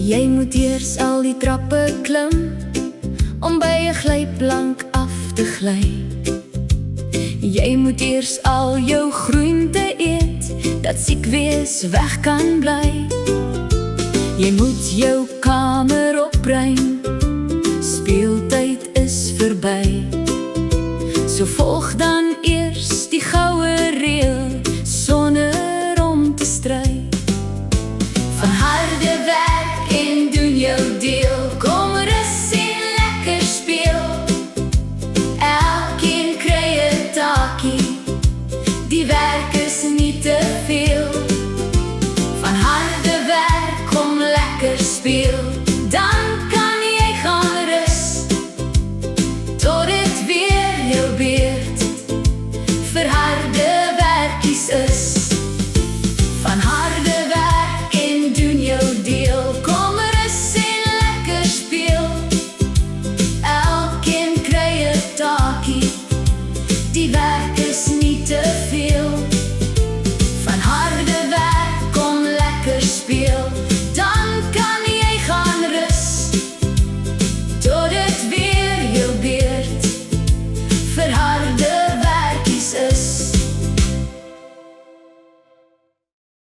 Jy moet eers al die trappe klim om by 'n glyplank af te gly. Jy moet eers al jou groente eet, dat siek wees weg kan bly. Jy moet jou kamer opruim, speeltyd is verby. So volg dan eers die goue reël, sonder om te stry.